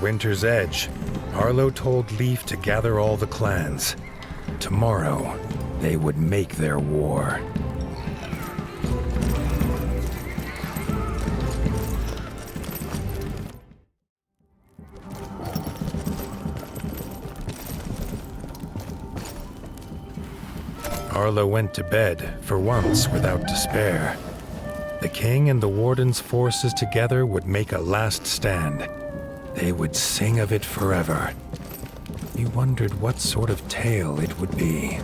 winter's edge, Arlo told Leaf to gather all the clans. Tomorrow, they would make their war. Arlo went to bed, for once without despair. The king and the warden's forces together would make a last stand. They would sing of it forever. He wondered what sort of tale it would be.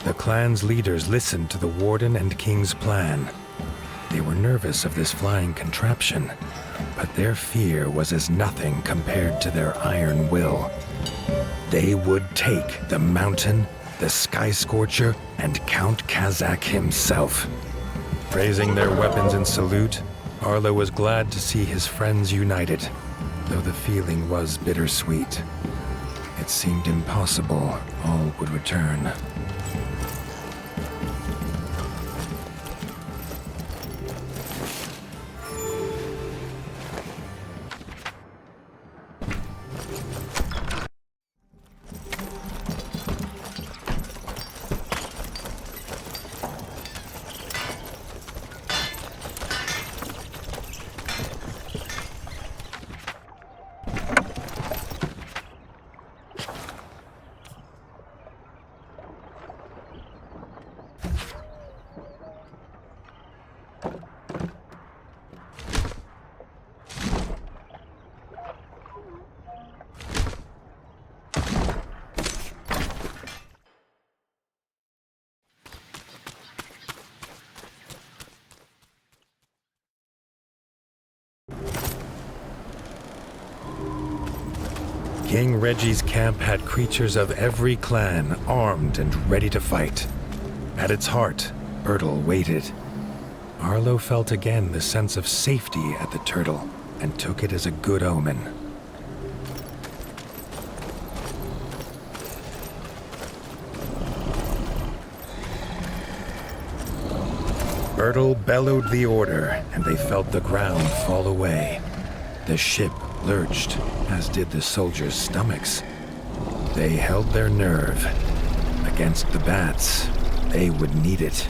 The clan's leaders listened to the warden and king's plan. They were nervous of this flying contraption, but their fear was as nothing compared to their iron will. They would take the mountain, the Sky Scorcher, and Count Kazak himself. Raising their weapons in salute, Arlo was glad to see his friends united, though the feeling was bittersweet. It seemed impossible all would return. King Reggie's camp had creatures of every clan, armed and ready to fight. At its heart, Bertel waited. Arlo felt again the sense of safety at the turtle, and took it as a good omen. Bertel bellowed the order, and they felt the ground fall away. The ship lurched, as did the soldiers' stomachs. They held their nerve. Against the bats, they would need it.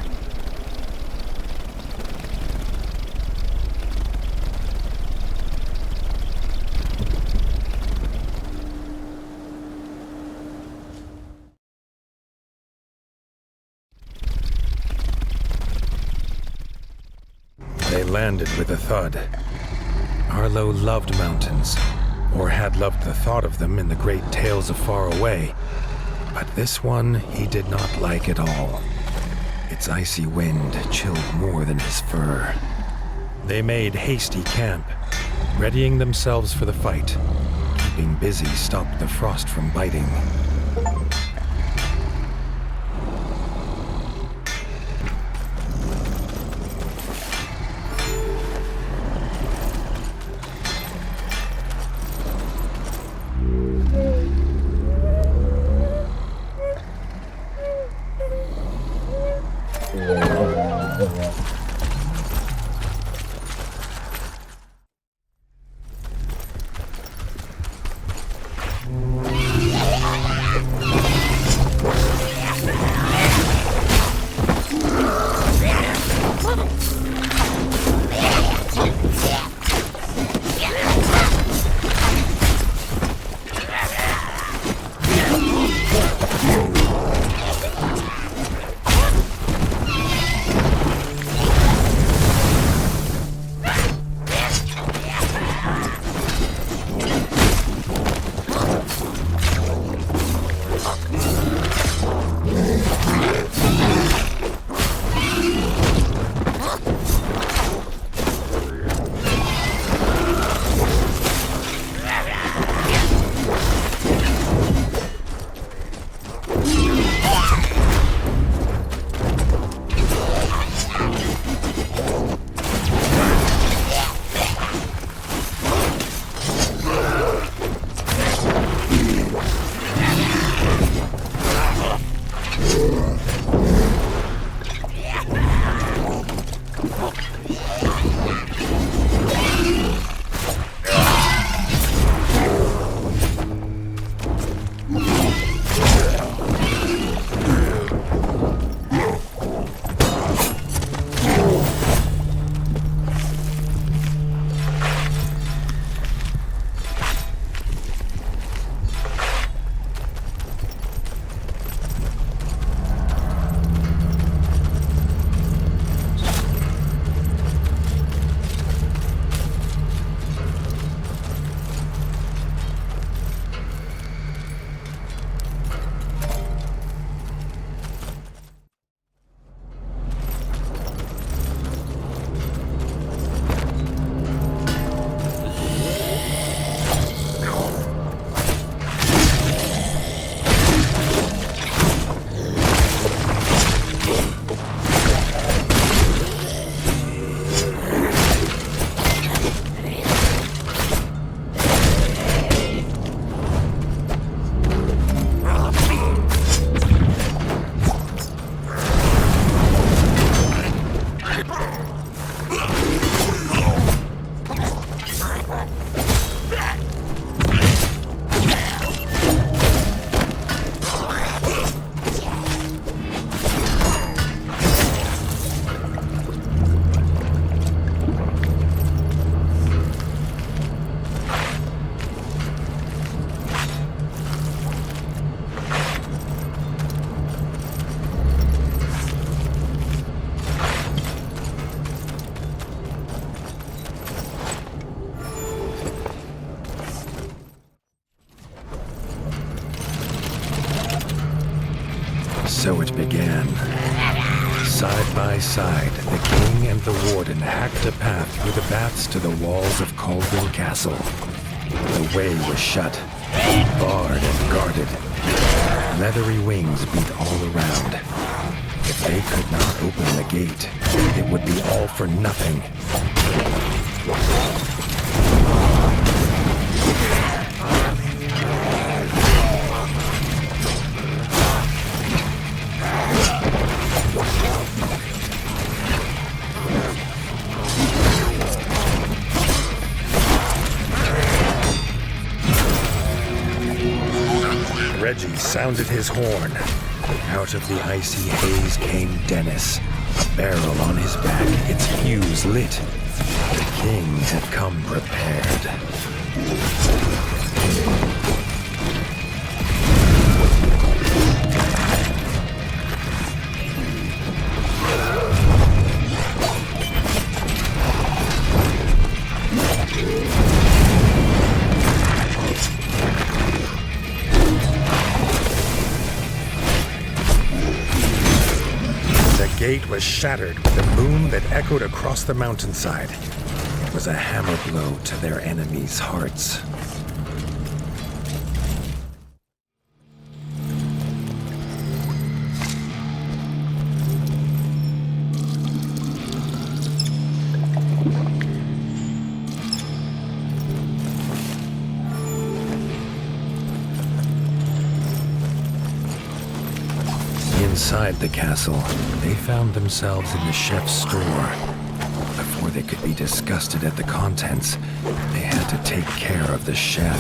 They landed with a thud. Arlo loved mountains, or had loved the thought of them in the great tales of far away. But this one he did not like at all. Its icy wind chilled more than his fur. They made hasty camp, readying themselves for the fight. Keeping busy stopped the frost from biting. Side by side, the king and the warden hacked a path through the baths to the walls of Cauldron Castle. The way was shut, barred and guarded. Leathery wings beat all around. If they could not open the gate, it would be all for nothing. Reggie sounded his horn. Out of the icy haze came Dennis, a barrel on his back, its fuse lit. The king had come prepared. The gate was shattered with a boom that echoed across the mountainside. It was a hammer blow to their enemies' hearts. Inside the castle, they found themselves in the chef's store. Before they could be disgusted at the contents, they had to take care of the chef.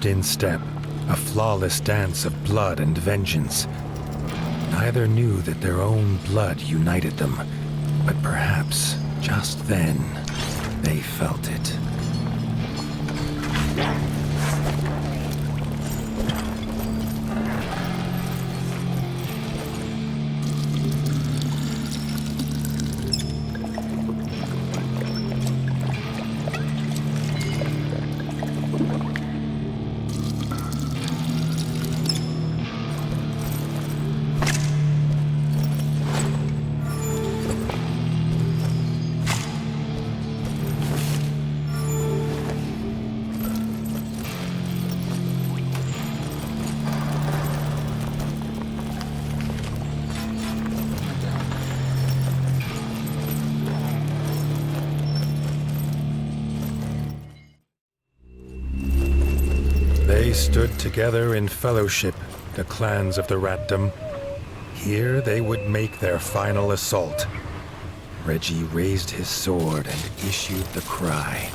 moved in step, a flawless dance of blood and vengeance. Neither knew that their own blood united them, but perhaps, just then, they felt it. They stood together in fellowship, the clans of the Ratdom. Here they would make their final assault. Reggie raised his sword and issued the cry.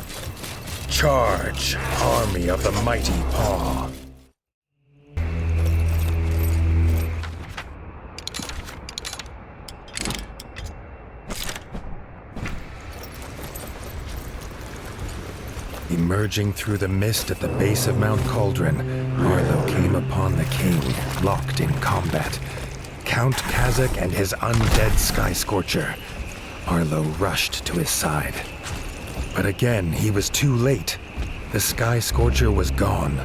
Charge, army of the mighty paw! Emerging through the mist at the base of Mount Cauldron, Arlo came upon the king, locked in combat. Count Kazak and his undead Sky Scorcher. Arlo rushed to his side. But again, he was too late. The Sky Scorcher was gone,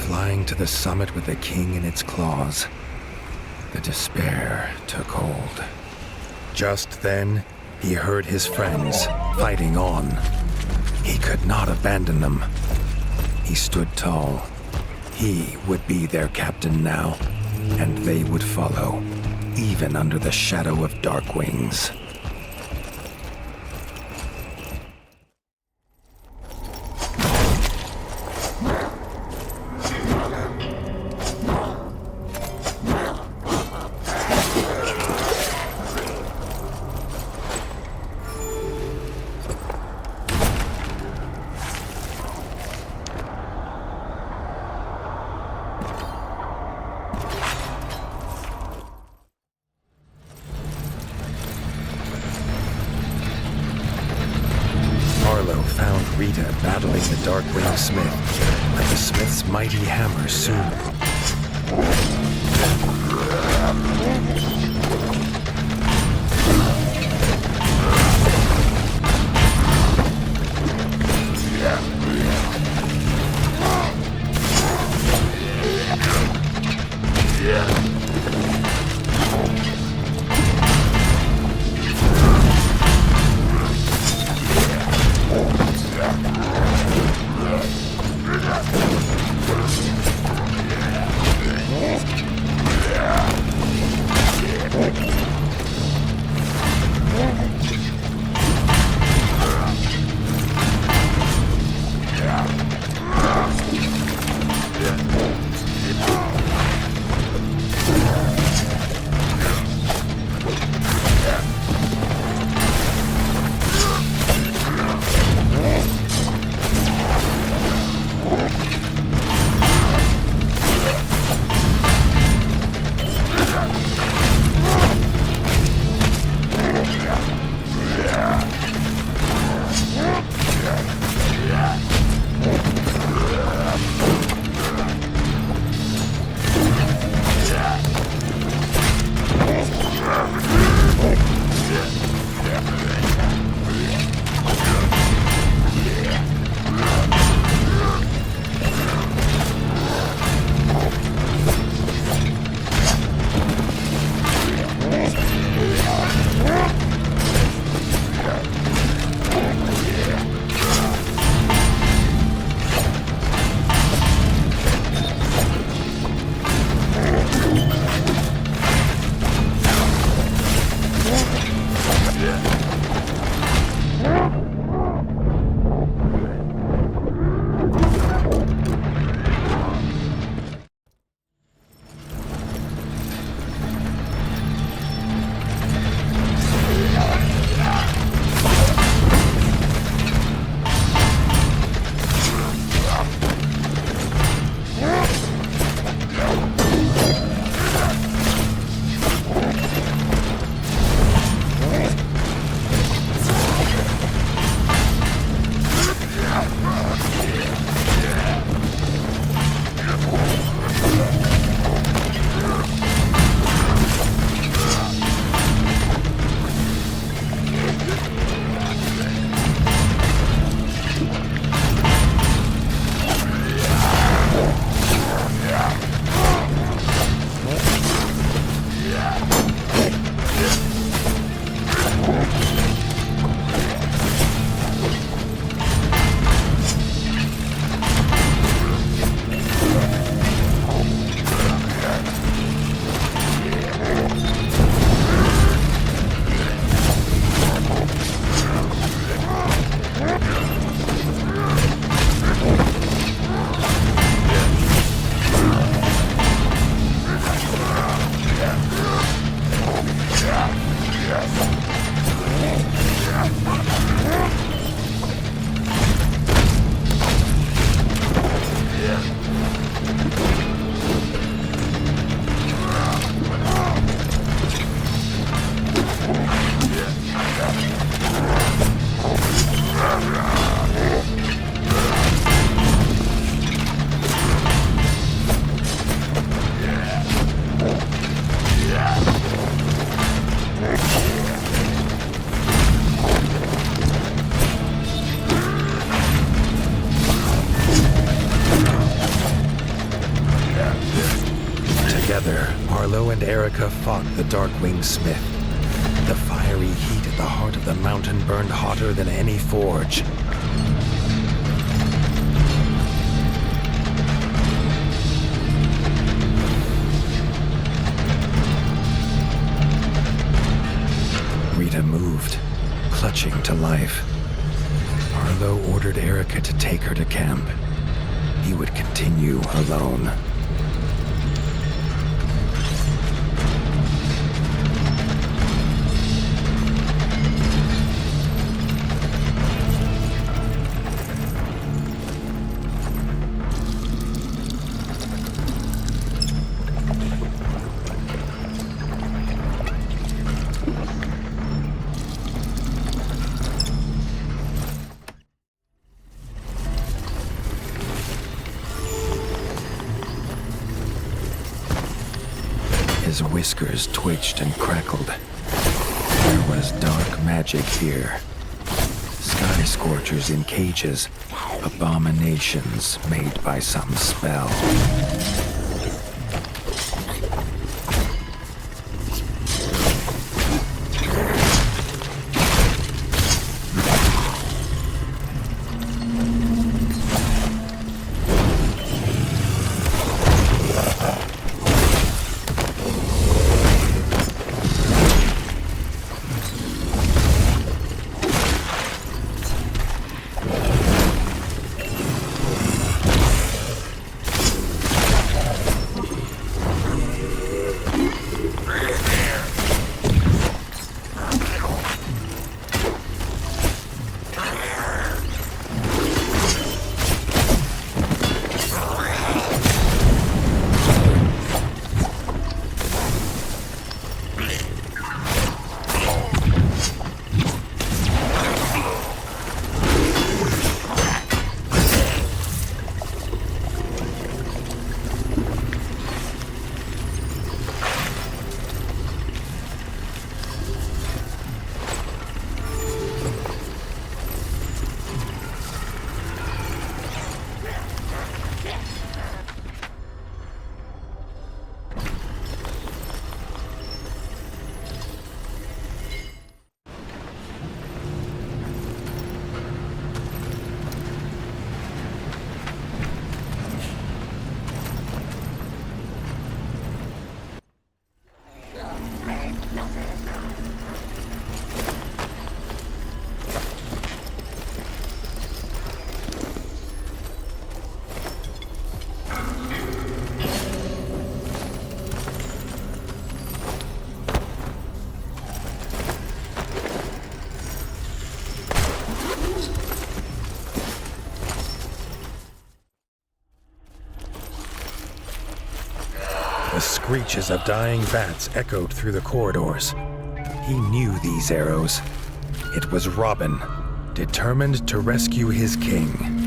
flying to the summit with the king in its claws. The despair took hold. Just then, he heard his friends fighting on. He could not abandon them. He stood tall. He would be their captain now, and they would follow, even under the shadow of Dark Wings. Arlo found Rita battling the Darkwing Smith, but the Smith's mighty hammer soon... and Erica fought the Darkwing Smith. The fiery heat at the heart of the mountain burned hotter than any forge. Rita moved, clutching to life. Arlo ordered Erica to take her to camp. He would continue alone. His whiskers twitched and crackled. There was dark magic here. Sky scorchers in cages, abominations made by some spell. The screeches of dying bats echoed through the corridors. He knew these arrows. It was Robin, determined to rescue his king.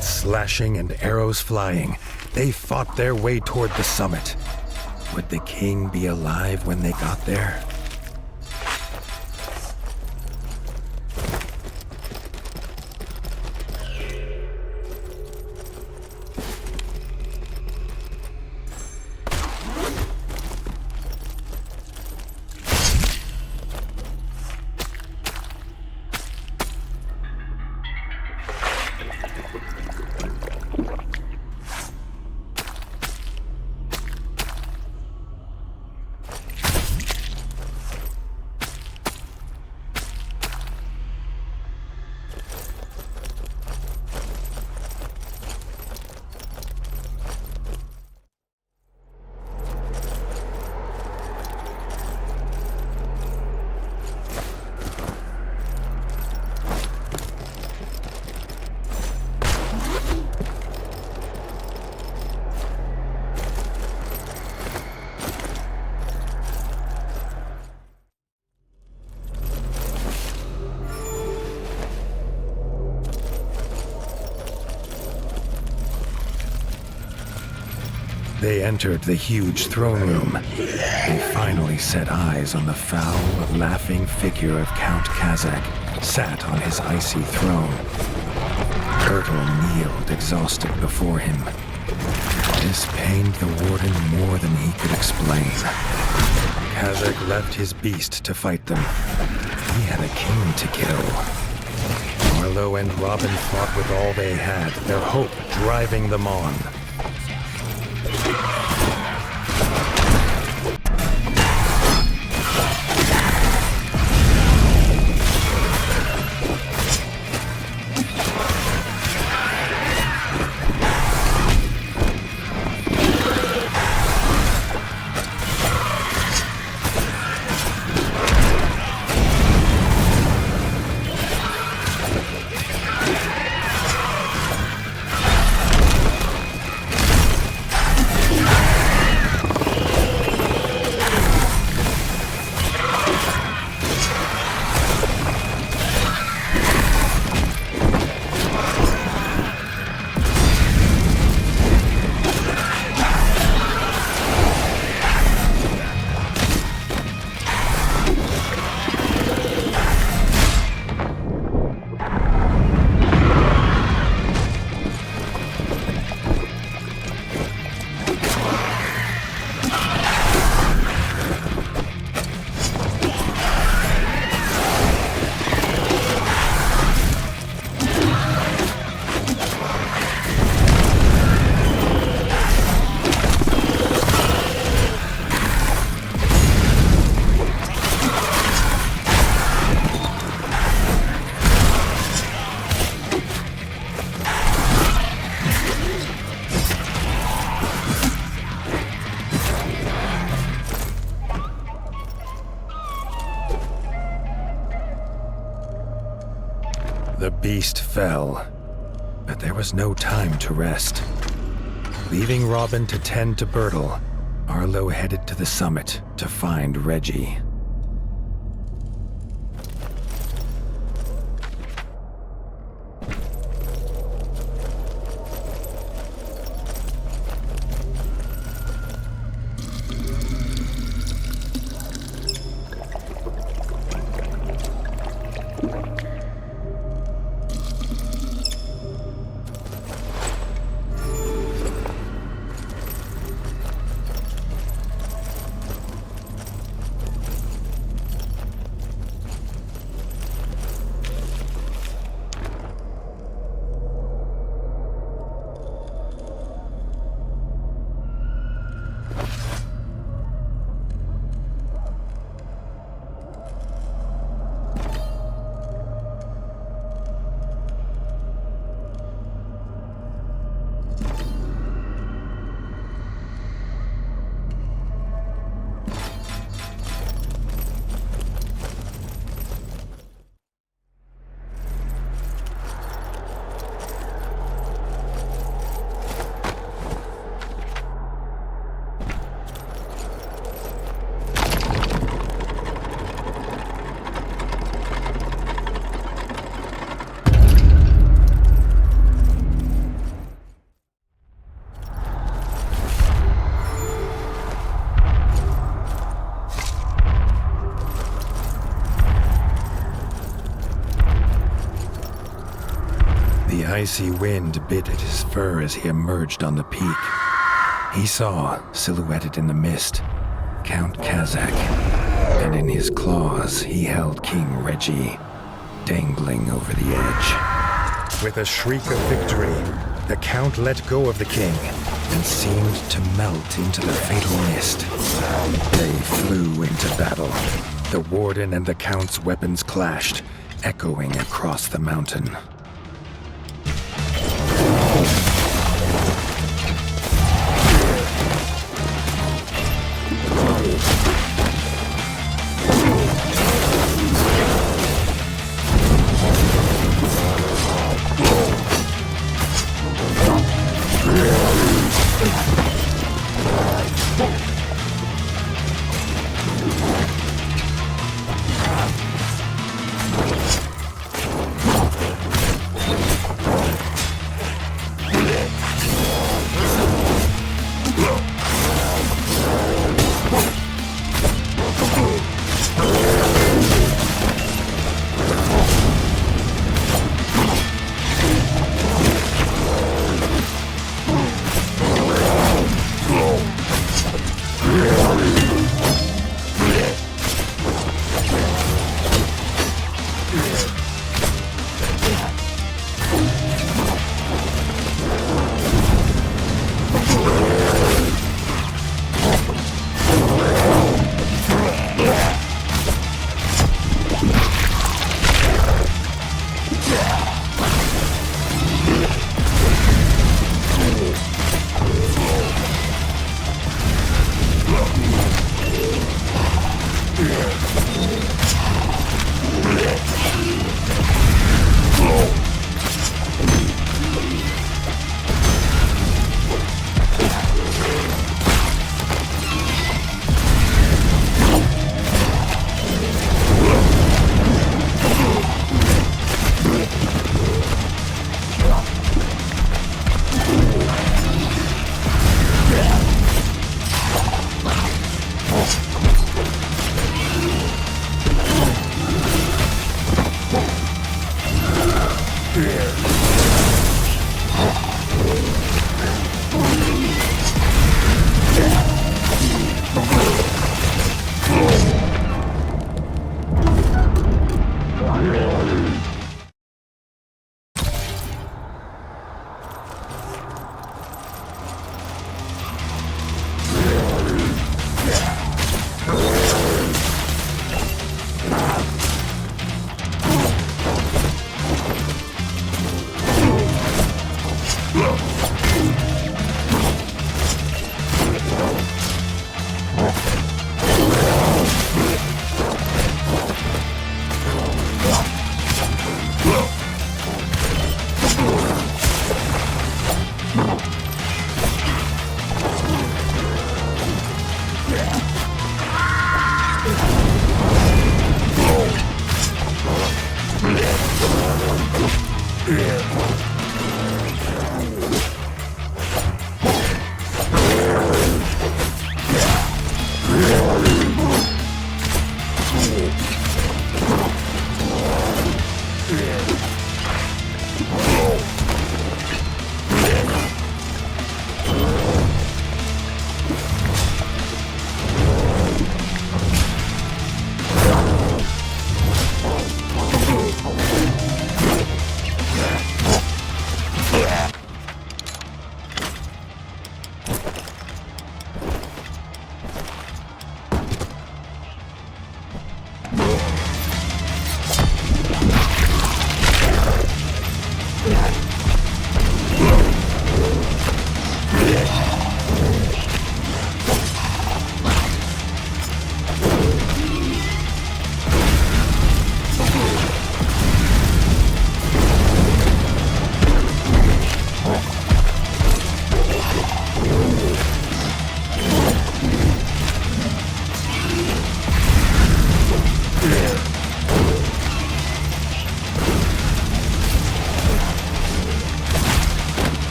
Slashing and arrows flying, they fought their way toward the summit. Would the king be alive when they got there? They entered the huge throne room. They finally set eyes on the foul, laughing figure of Count Kazak, sat on his icy throne. Bertel kneeled exhausted before him. This pained the warden more than he could explain. Kazak left his beast to fight them. He had a king to kill. Arlo and Robin fought with all they had, their hope driving them on. The beast fell, but there was no time to rest. Leaving Robin to tend to Bertel, Arlo headed to the summit to find Reggie. The icy wind bit at his fur as he emerged on the peak. He saw, silhouetted in the mist, Count Kazak, and in his claws he held King Reggie, dangling over the edge. With a shriek of victory, the Count let go of the king and seemed to melt into the fatal mist. They flew into battle. The warden and the Count's weapons clashed, echoing across the mountain. Whoa.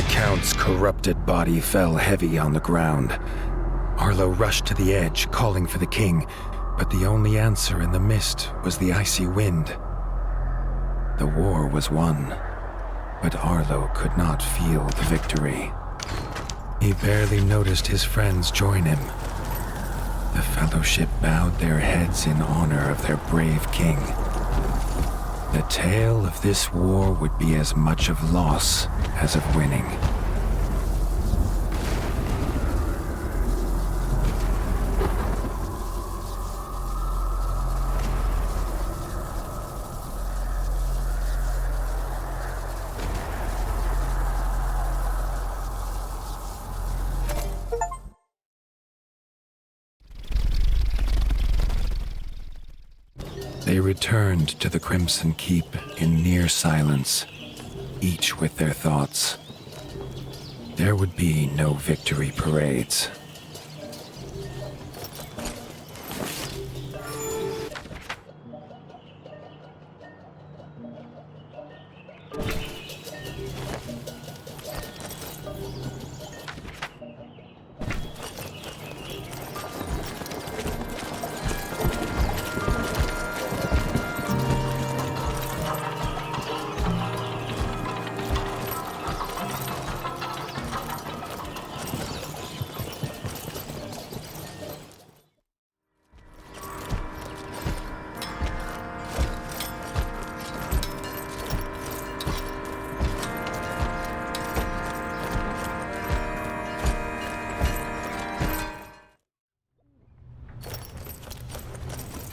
Count's corrupted body fell heavy on the ground. Arlo rushed to the edge, calling for the king, but the only answer in the mist was the icy wind. The war was won, but Arlo could not feel the victory. He barely noticed his friends join him. The fellowship bowed their heads in honor of their brave king. The tale of this war would be as much of loss as of winning. They returned to the Crimson Keep in near silence, each with their thoughts. There would be no victory parades.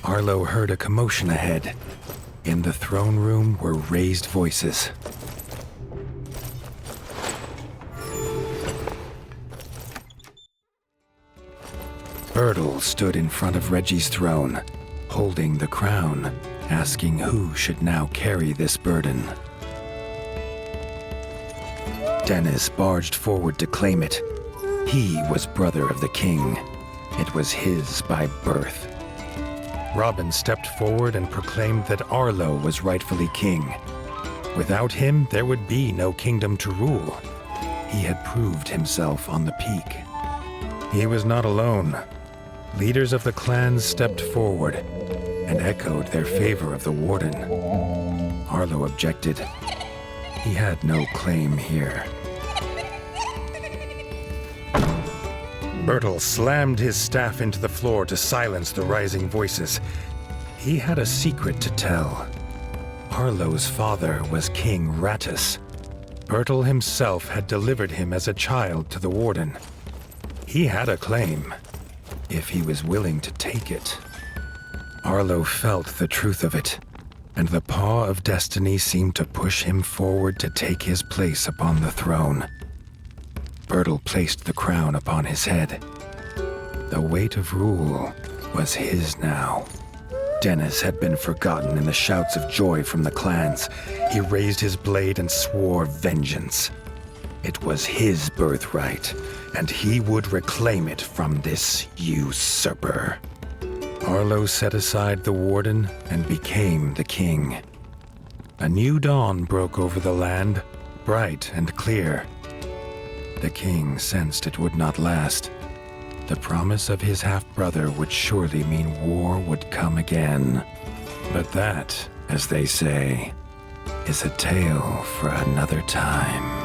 Arlo heard a commotion ahead. In the throne room were raised voices. Bertel stood in front of Reggie's throne, holding the crown, asking who should now carry this burden. Dennis barged forward to claim it. He was brother of the king. It was his by birth. Robin stepped forward and proclaimed that Arlo was rightfully king. Without him, there would be no kingdom to rule. He had proved himself on the peak. He was not alone. Leaders of the clans stepped forward and echoed their favor of the warden. Arlo objected. He had no claim here. Bertel slammed his staff into the floor to silence the rising voices. He had a secret to tell. Arlo's father was King Rattus. Bertel himself had delivered him as a child to the warden. He had a claim, if he was willing to take it. Arlo felt the truth of it, and the paw of destiny seemed to push him forward to take his place upon the throne. Bertel placed the crown upon his head. The weight of rule was his now. Dennis had been forgotten in the shouts of joy from the clans. He raised his blade and swore vengeance. It was his birthright, and he would reclaim it from this usurper. Arlo set aside the warden and became the king. A new dawn broke over the land, bright and clear. The king sensed it would not last. The promise of his half-brother would surely mean war would come again. But that, as they say, is a tale for another time.